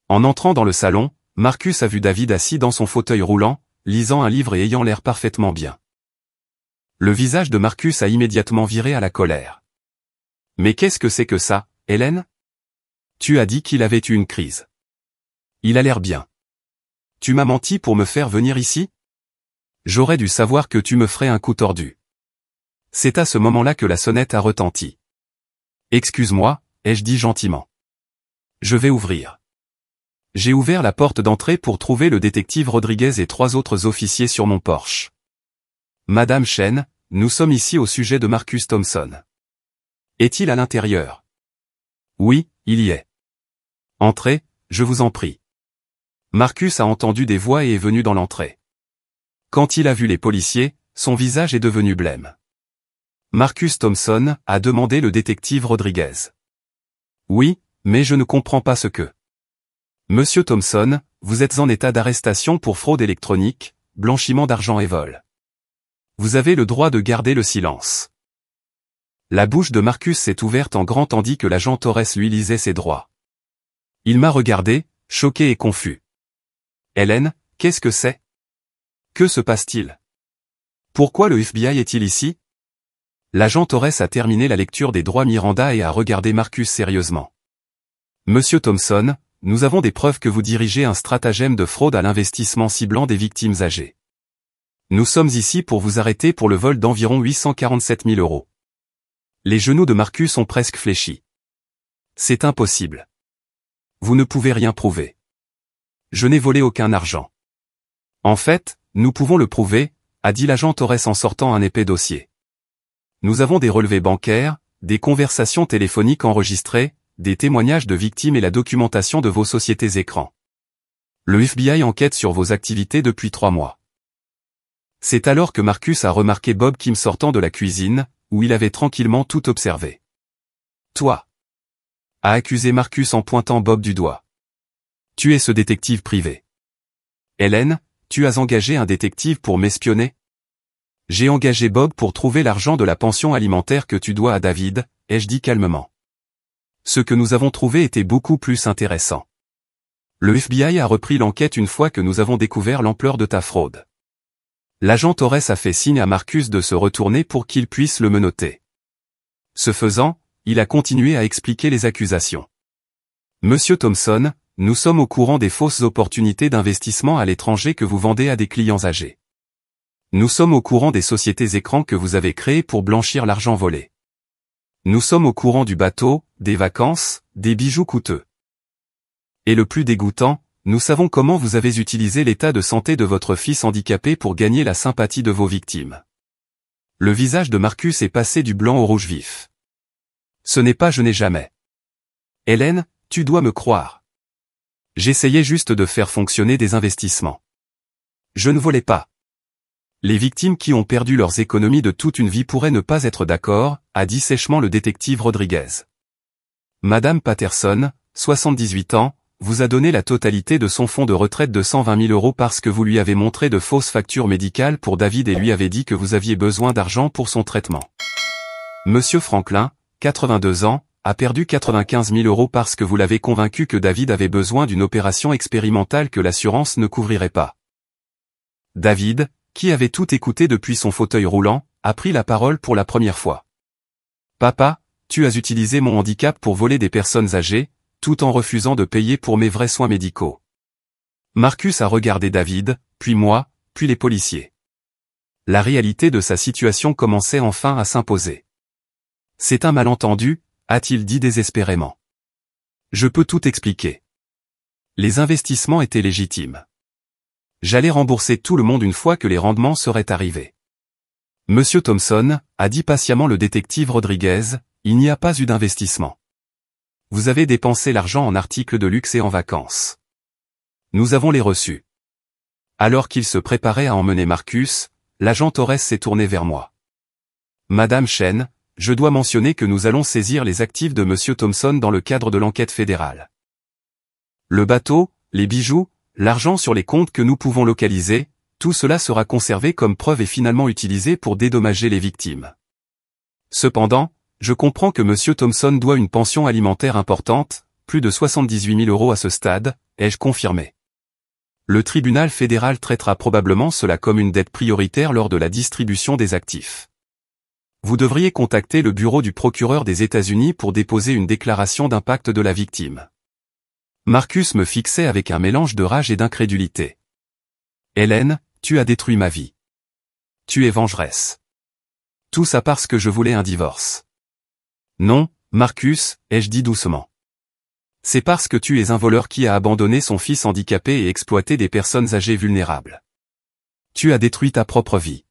Speaker 1: En entrant dans le salon, Marcus a vu David assis dans son fauteuil roulant, lisant un livre et ayant l'air parfaitement bien. Le visage de Marcus a immédiatement viré à la colère. Mais qu'est-ce que c'est que ça, Hélène? Tu as dit qu'il avait eu une crise. Il a l'air bien. Tu m'as menti pour me faire venir ici? J'aurais dû savoir que tu me ferais un coup tordu. C'est à ce moment-là que la sonnette a retenti. Excuse-moi, ai-je dit gentiment. Je vais ouvrir. J'ai ouvert la porte d'entrée pour trouver le détective Rodriguez et 3 autres officiers sur mon porche. Madame Chen, nous sommes ici au sujet de Marcus Thompson. Est-il à l'intérieur? Oui, il y est. Entrez, je vous en prie. Marcus a entendu des voix et est venu dans l'entrée. Quand il a vu les policiers, son visage est devenu blême. Marcus Thompson, a demandé le détective Rodriguez. Oui, mais je ne comprends pas ce que. Monsieur Thompson, vous êtes en état d'arrestation pour fraude électronique, blanchiment d'argent et vol. Vous avez le droit de garder le silence. La bouche de Marcus s'est ouverte en grand tandis que l'agent Torres lui lisait ses droits. Il m'a regardé, choqué et confus. Hélène, qu'est-ce que c'est? Que se passe-t-il? Pourquoi le FBI est-il ici? L'agent Torres a terminé la lecture des droits Miranda et a regardé Marcus sérieusement. Monsieur Thompson, nous avons des preuves que vous dirigez un stratagème de fraude à l'investissement ciblant des victimes âgées. Nous sommes ici pour vous arrêter pour le vol d'environ 847 000 €. Les genoux de Marcus ont presque fléchi. C'est impossible. Vous ne pouvez rien prouver. Je n'ai volé aucun argent. En fait, nous pouvons le prouver, a dit l'agent Torres en sortant un épais dossier. Nous avons des relevés bancaires, des conversations téléphoniques enregistrées, des témoignages de victimes et la documentation de vos sociétés écrans. Le FBI enquête sur vos activités depuis 3 mois. C'est alors que Marcus a remarqué Bob Kim sortant de la cuisine, où il avait tranquillement tout observé. Toi, a accusé Marcus en pointant Bob du doigt. Tu es ce détective privé. Hélène, tu as engagé un détective pour m'espionner? J'ai engagé Bob pour trouver l'argent de la pension alimentaire que tu dois à David, ai-je dit calmement. Ce que nous avons trouvé était beaucoup plus intéressant. Le FBI a repris l'enquête une fois que nous avons découvert l'ampleur de ta fraude. L'agent Torres a fait signe à Marcus de se retourner pour qu'il puisse le menotter. Ce faisant, il a continué à expliquer les accusations. Monsieur Thompson, nous sommes au courant des fausses opportunités d'investissement à l'étranger que vous vendez à des clients âgés. Nous sommes au courant des sociétés écrans que vous avez créées pour blanchir l'argent volé. Nous sommes au courant du bateau, des vacances, des bijoux coûteux. Et le plus dégoûtant, nous savons comment vous avez utilisé l'état de santé de votre fils handicapé pour gagner la sympathie de vos victimes. Le visage de Marcus est passé du blanc au rouge vif. Ce n'est pas je n'ai jamais. Hélène, tu dois me croire. J'essayais juste de faire fonctionner des investissements. Je ne volais pas. Les victimes qui ont perdu leurs économies de toute une vie pourraient ne pas être d'accord, a dit sèchement le détective Rodriguez. Madame Patterson, 78 ans, vous a donné la totalité de son fonds de retraite de 120 000 € parce que vous lui avez montré de fausses factures médicales pour David et lui avez dit que vous aviez besoin d'argent pour son traitement. Monsieur Franklin, 82 ans, a perdu 95 000 € parce que vous l'avez convaincu que David avait besoin d'une opération expérimentale que l'assurance ne couvrirait pas. David, qui avait tout écouté depuis son fauteuil roulant, a pris la parole pour la première fois. Papa, tu as utilisé mon handicap pour voler des personnes âgées, tout en refusant de payer pour mes vrais soins médicaux. Marcus a regardé David, puis moi, puis les policiers. La réalité de sa situation commençait enfin à s'imposer. C'est un malentendu, a-t-il dit désespérément. Je peux tout expliquer. Les investissements étaient légitimes. J'allais rembourser tout le monde une fois que les rendements seraient arrivés. Monsieur Thompson, a dit patiemment le détective Rodriguez, il n'y a pas eu d'investissement. Vous avez dépensé l'argent en articles de luxe et en vacances. Nous avons les reçus. Alors qu'il se préparait à emmener Marcus, l'agent Torres s'est tourné vers moi. Madame Chen, je dois mentionner que nous allons saisir les actifs de Monsieur Thompson dans le cadre de l'enquête fédérale. Le bateau, les bijoux, l'argent sur les comptes que nous pouvons localiser, tout cela sera conservé comme preuve et finalement utilisé pour dédommager les victimes. Cependant, je comprends que Monsieur Thompson doit une pension alimentaire importante, plus de 78 000 € à ce stade, ai-je confirmé. Le tribunal fédéral traitera probablement cela comme une dette prioritaire lors de la distribution des actifs. Vous devriez contacter le bureau du procureur des États-Unis pour déposer une déclaration d'impact de la victime. Marcus me fixait avec un mélange de rage et d'incrédulité. Hélène, tu as détruit ma vie. Tu es vengeresse. Tout ça parce que je voulais un divorce. Non, Marcus, ai-je dit doucement. C'est parce que tu es un voleur qui a abandonné son fils handicapé et exploité des personnes âgées vulnérables. Tu as détruit ta propre vie.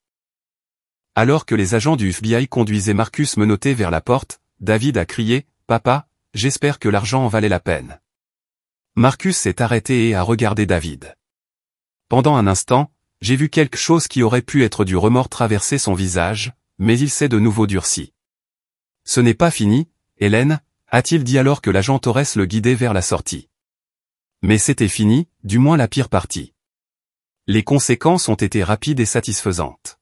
Speaker 1: Alors que les agents du FBI conduisaient Marcus menotté vers la porte, David a crié, « Papa, j'espère que l'argent en valait la peine. » Marcus s'est arrêté et a regardé David. Pendant un instant, j'ai vu quelque chose qui aurait pu être du remords traverser son visage, mais il s'est de nouveau durci. « Ce n'est pas fini, Hélène, » a-t-il dit alors que l'agent Torres le guidait vers la sortie. Mais c'était fini, du moins la pire partie. Les conséquences ont été rapides et satisfaisantes.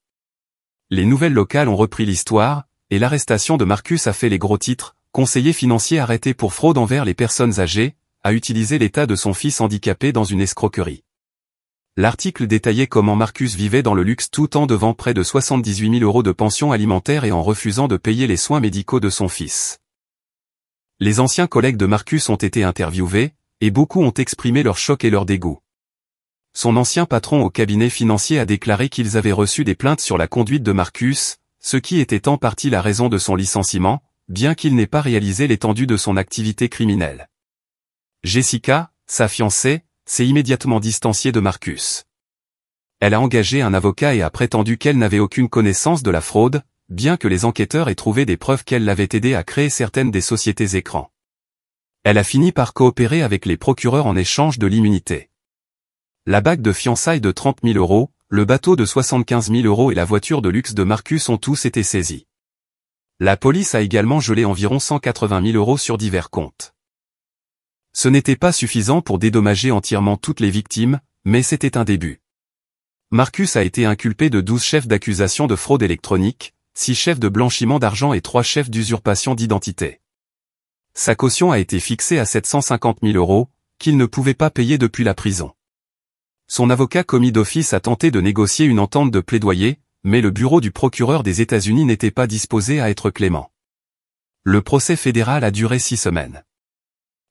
Speaker 1: Les nouvelles locales ont repris l'histoire, et l'arrestation de Marcus a fait les gros titres, conseiller financier arrêté pour fraude envers les personnes âgées, a utilisé l'état de son fils handicapé dans une escroquerie. L'article détaillait comment Marcus vivait dans le luxe tout en devant près de 78 000 € de pension alimentaire et en refusant de payer les soins médicaux de son fils. Les anciens collègues de Marcus ont été interviewés, et beaucoup ont exprimé leur choc et leur dégoût. Son ancien patron au cabinet financier a déclaré qu'ils avaient reçu des plaintes sur la conduite de Marcus, ce qui était en partie la raison de son licenciement, bien qu'il n'ait pas réalisé l'étendue de son activité criminelle. Jessica, sa fiancée, s'est immédiatement distanciée de Marcus. Elle a engagé un avocat et a prétendu qu'elle n'avait aucune connaissance de la fraude, bien que les enquêteurs aient trouvé des preuves qu'elle l'avait aidé à créer certaines des sociétés écrans. Elle a fini par coopérer avec les procureurs en échange de l'immunité. La bague de fiançailles de 30 000 €, le bateau de 75 000 € et la voiture de luxe de Marcus ont tous été saisis. La police a également gelé environ 180 000 € sur divers comptes. Ce n'était pas suffisant pour dédommager entièrement toutes les victimes, mais c'était un début. Marcus a été inculpé de 12 chefs d'accusation de fraude électronique, 6 chefs de blanchiment d'argent et 3 chefs d'usurpation d'identité. Sa caution a été fixée à 750 000 €, qu'il ne pouvait pas payer depuis la prison. Son avocat commis d'office a tenté de négocier une entente de plaidoyer, mais le bureau du procureur des États-Unis n'était pas disposé à être clément. Le procès fédéral a duré 6 semaines.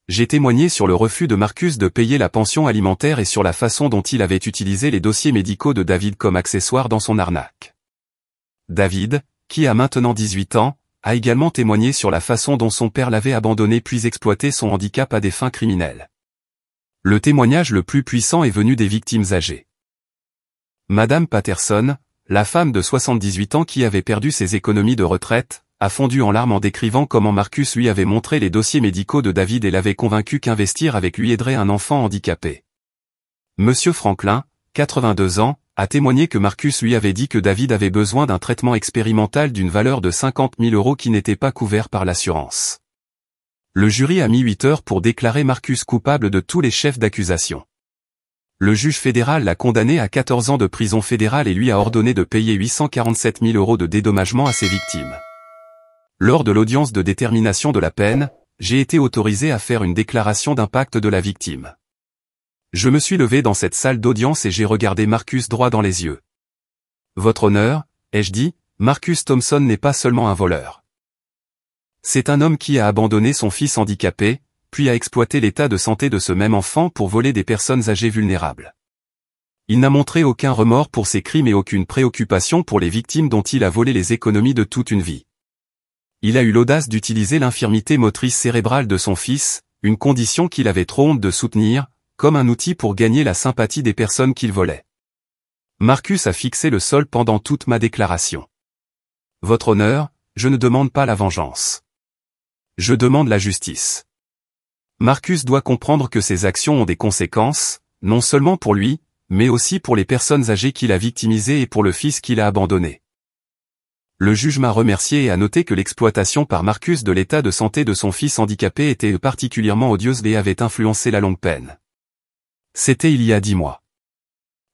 Speaker 1: J'ai témoigné sur le refus de Marcus de payer la pension alimentaire et sur la façon dont il avait utilisé les dossiers médicaux de David comme accessoire dans son arnaque. David, qui a maintenant 18 ans, a également témoigné sur la façon dont son père l'avait abandonné puis exploité son handicap à des fins criminelles. Le témoignage le plus puissant est venu des victimes âgées. Madame Patterson, la femme de 78 ans qui avait perdu ses économies de retraite, a fondu en larmes en décrivant comment Marcus lui avait montré les dossiers médicaux de David et l'avait convaincu qu'investir avec lui aiderait un enfant handicapé. Monsieur Franklin, 82 ans, a témoigné que Marcus lui avait dit que David avait besoin d'un traitement expérimental d'une valeur de 50 000 € qui n'était pas couvert par l'assurance. Le jury a mis 8 heures pour déclarer Marcus coupable de tous les chefs d'accusation. Le juge fédéral l'a condamné à 14 ans de prison fédérale et lui a ordonné de payer 847 000 € de dédommagement à ses victimes. Lors de l'audience de détermination de la peine, j'ai été autorisé à faire une déclaration d'impact de la victime. Je me suis levé dans cette salle d'audience et j'ai regardé Marcus droit dans les yeux. Votre honneur, ai-je dit, Marcus Thompson n'est pas seulement un voleur. C'est un homme qui a abandonné son fils handicapé, puis a exploité l'état de santé de ce même enfant pour voler des personnes âgées vulnérables. Il n'a montré aucun remords pour ses crimes et aucune préoccupation pour les victimes dont il a volé les économies de toute une vie. Il a eu l'audace d'utiliser l'infirmité motrice cérébrale de son fils, une condition qu'il avait trop honte de soutenir, comme un outil pour gagner la sympathie des personnes qu'il volait. Marcus a fixé le sol pendant toute ma déclaration. Votre honneur, je ne demande pas la vengeance. Je demande la justice. Marcus doit comprendre que ses actions ont des conséquences, non seulement pour lui, mais aussi pour les personnes âgées qu'il a victimisées et pour le fils qu'il a abandonné. Le juge m'a remercié et a noté que l'exploitation par Marcus de l'état de santé de son fils handicapé était particulièrement odieuse et avait influencé la longue peine. C'était il y a 10 mois.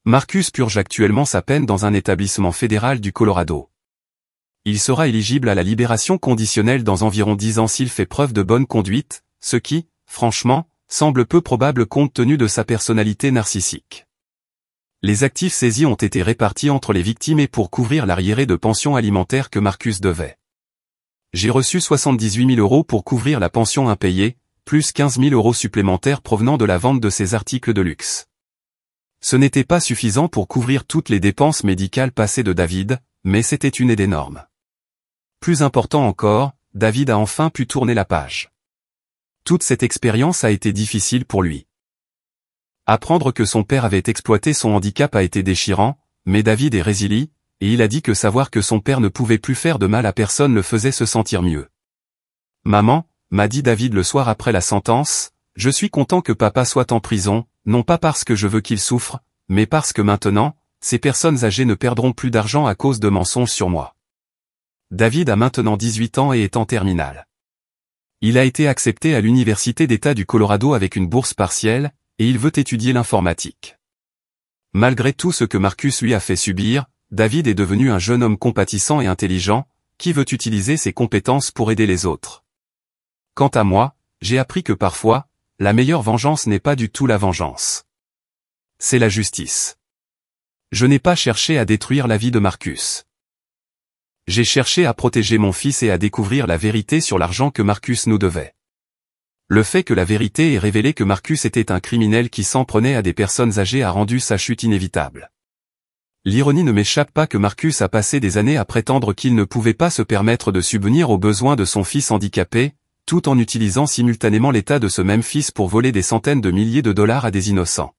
Speaker 1: Marcus purge actuellement sa peine dans un établissement fédéral du Colorado. Il sera éligible à la libération conditionnelle dans environ 10 ans s'il fait preuve de bonne conduite, ce qui, franchement, semble peu probable compte tenu de sa personnalité narcissique. Les actifs saisis ont été répartis entre les victimes et pour couvrir l'arriéré de pension alimentaire que Marcus devait. J'ai reçu 78 000 € pour couvrir la pension impayée, plus 15 000 € supplémentaires provenant de la vente de ses articles de luxe. Ce n'était pas suffisant pour couvrir toutes les dépenses médicales passées de David, mais c'était une aide énorme. Plus important encore, David a enfin pu tourner la page. Toute cette expérience a été difficile pour lui. Apprendre que son père avait exploité son handicap a été déchirant, mais David est résilient, et il a dit que savoir que son père ne pouvait plus faire de mal à personne le faisait se sentir mieux. Maman, m'a dit David le soir après la sentence, je suis content que papa soit en prison, non pas parce que je veux qu'il souffre, mais parce que maintenant, ces personnes âgées ne perdront plus d'argent à cause de mensonges sur moi. David a maintenant 18 ans et est en terminale. Il a été accepté à l'Université d'État du Colorado avec une bourse partielle, et il veut étudier l'informatique. Malgré tout ce que Marcus lui a fait subir, David est devenu un jeune homme compatissant et intelligent, qui veut utiliser ses compétences pour aider les autres. Quant à moi, j'ai appris que parfois, la meilleure vengeance n'est pas du tout la vengeance. C'est la justice. Je n'ai pas cherché à détruire la vie de Marcus. J'ai cherché à protéger mon fils et à découvrir la vérité sur l'argent que Marcus nous devait. Le fait que la vérité ait révélé que Marcus était un criminel qui s'en prenait à des personnes âgées a rendu sa chute inévitable. L'ironie ne m'échappe pas que Marcus a passé des années à prétendre qu'il ne pouvait pas se permettre de subvenir aux besoins de son fils handicapé, tout en utilisant simultanément l'état de ce même fils pour voler des centaines de milliers de dollars à des innocents.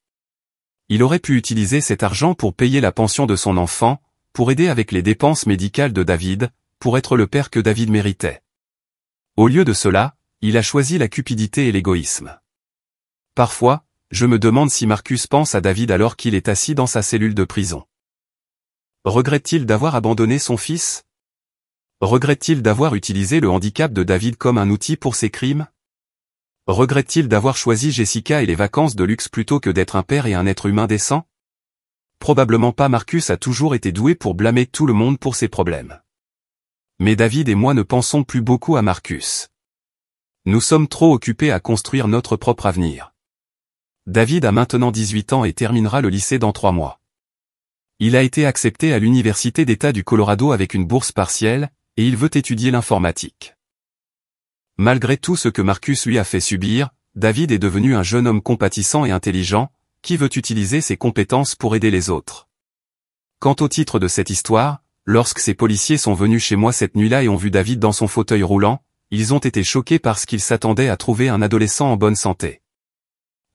Speaker 1: Il aurait pu utiliser cet argent pour payer la pension de son enfant, pour aider avec les dépenses médicales de David, pour être le père que David méritait. Au lieu de cela, il a choisi la cupidité et l'égoïsme. Parfois, je me demande si Marcus pense à David alors qu'il est assis dans sa cellule de prison. Regrette-t-il d'avoir abandonné son fils? Regrette-t-il d'avoir utilisé le handicap de David comme un outil pour ses crimes? Regrette-t-il d'avoir choisi Jessica et les vacances de luxe plutôt que d'être un père et un être humain décent? Probablement pas. Marcus a toujours été doué pour blâmer tout le monde pour ses problèmes. Mais David et moi ne pensons plus beaucoup à Marcus. Nous sommes trop occupés à construire notre propre avenir. David a maintenant 18 ans et terminera le lycée dans 3 mois. Il a été accepté à l'Université d'État du Colorado avec une bourse partielle, et il veut étudier l'informatique. Malgré tout ce que Marcus lui a fait subir, David est devenu un jeune homme compatissant et intelligent, qui veut utiliser ses compétences pour aider les autres. Quant au titre de cette histoire, lorsque ces policiers sont venus chez moi cette nuit-là et ont vu David dans son fauteuil roulant, ils ont été choqués parce qu'ils s'attendaient à trouver un adolescent en bonne santé.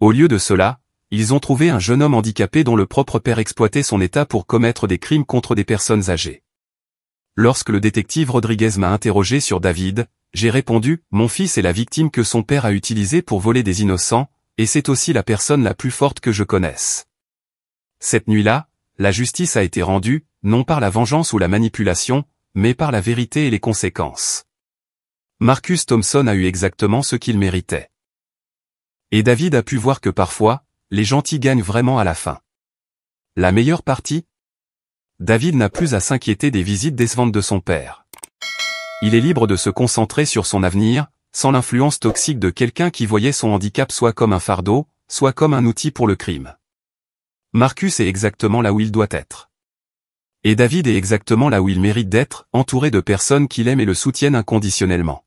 Speaker 1: Au lieu de cela, ils ont trouvé un jeune homme handicapé dont le propre père exploitait son état pour commettre des crimes contre des personnes âgées. Lorsque le détective Rodriguez m'a interrogé sur David, j'ai répondu « Mon fils est la victime que son père a utilisée pour voler des innocents, et c'est aussi la personne la plus forte que je connaisse. » Cette nuit-là, la justice a été rendue, non par la vengeance ou la manipulation, mais par la vérité et les conséquences. Marcus Thompson a eu exactement ce qu'il méritait. Et David a pu voir que parfois, les gentils gagnent vraiment à la fin. La meilleure partie? David n'a plus à s'inquiéter des visites décevantes de son père. Il est libre de se concentrer sur son avenir, sans l'influence toxique de quelqu'un qui voyait son handicap soit comme un fardeau, soit comme un outil pour le crime. Marcus est exactement là où il doit être. Et David est exactement là où il mérite d'être, entouré de personnes qui l'aiment et le soutiennent inconditionnellement.